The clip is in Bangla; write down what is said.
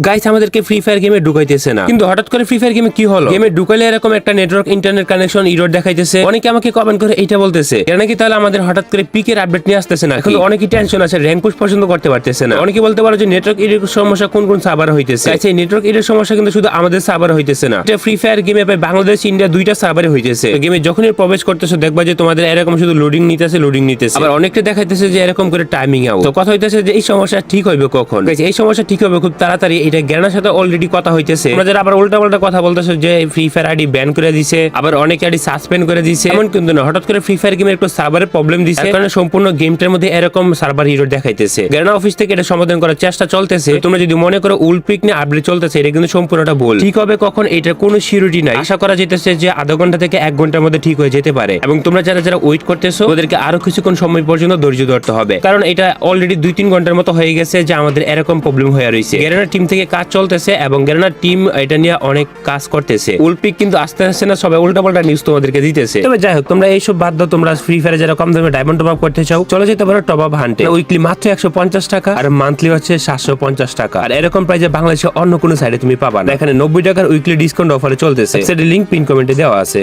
গাইস আমাদেরকে ফ্রি ফায়ার গেমে ঢুকাইতেছে না, কিন্তু হঠাৎ করে ফ্রি ফায়ার গেমে কি হলো, গেমে ঢুকাইলে এরকম একটা নেটওয়ার্ক ইন্টারনেট কানেকশন এরর দেখাইতেছে। অনেকে আমাকে কমেন্ট করে এটা বলতেছে এর নাকি তাহলে আমাদের হঠাৎ করে পিকের আপডেট নিয়ে আসতেছে না, এখন অনেকই টেনশন আছে, র্যাঙ্ক পুশ পছন্দ করতে পারতেছে না। অনেকে বলতে পারো যে নেটওয়ার্ক এরর সমস্যা কোন কোন সার্ভার হইতেছে। গাইস এই নেটওয়ার্ক এরর সমস্যা কিন্তু শুধু আমাদের সার্ভার হইতেছে না, এটা ফ্রি ফায়ার গেমে বাংলাদেশ ইন্ডিয়া দুইটা সার্ভারে হইতেছে। গেমে যখনই প্রবেশ করতেছো দেখবা যে তোমাদের এরকম শুধু লোডিং নিতেছে। আবার অনেকটা দেখাইতেছে যে এরকম করে টাইমিং আউট। তো কথা হইতেছে যে এই সমস্যা ঠিক হইবে কখন। এই সমস্যা ঠিক হবে খুব তাড়াতাড়ি। এটা জ্ঞানের সাথে অলরেডি কথা হইতেছে। আমাদের আবার উল্টা পাল্টা কথা বলতেছে যে ফ্রি ফায়ার আইডি ব্যান করে দিছে, আবার অনেক আইডি সাসপেন্ড করে দিছে। এমন কিন্তু না, হঠাৎ করে ফ্রি ফায়ার গেমের একটু সার্ভারের প্রবলেম দিছে, কারণে সম্পূর্ণ গেমটার মধ্যে এরকম সার্ভার এরর দেখাইতেছে। জ্ঞানা অফিস থেকে এটা সমাধান করার চেষ্টা চলতেছে। তোমরা যদি মনে করো উলপিক নিয়ে আপডেট চলতেছে, এটা কিন্তু সম্পূর্ণটা ভুল। ঠিক হবে কখন এটার কোনো সিউরিটি নাই। আশা করা যেতেছে যে আধা ঘন্টা থেকে 1 ঘন্টার মধ্যে ঠিক হয়ে যেতে পারে। এবং তোমরা যারা যারা ওয়েট করতেছো ওদেরকে আরো কিছুক্ষণ সময় পর্যন্ত ধৈর্য ধরতে হবে, কারণ এটা অলরেডি 2-3 ঘন্টার মতো হয়ে গেছে যে আমাদের এরকম প্রবলেম হয়ে রয়েছে। গ্যারেনার টিম থেকে কাজ চলতেছে এবং গ্যারেনার টিম এটা নিয়ে অনেক কাজ করতেছে। উলপিক কিন্তু আস্তে আস্তে না সবাই উল্টাপাল্টা নিউজ তোমাদেরকে দিতেছে। তবে যাই হোক, তোমরা এইসব বাদ দাও। তোমরা ফ্রি ফায়ারে যারা কম দামে ডায়মন্ড টপ আপ করতে চাও চলে যেতে পারো টপ আপ হান্টে। উইকলি মাত্র 150 টাকা আর মান্থলি হচ্ছে 750 টাকা। আর এরকম প্রাইজে বাংলাদেশে অন্য কোনো সাইডে তুমি পাবা না। এখানে 90 টাকার উইকলি ডিসকাউন্ট অফারে চলতেছে। লিংক পিন কমেন্টে দেওয়া আছে।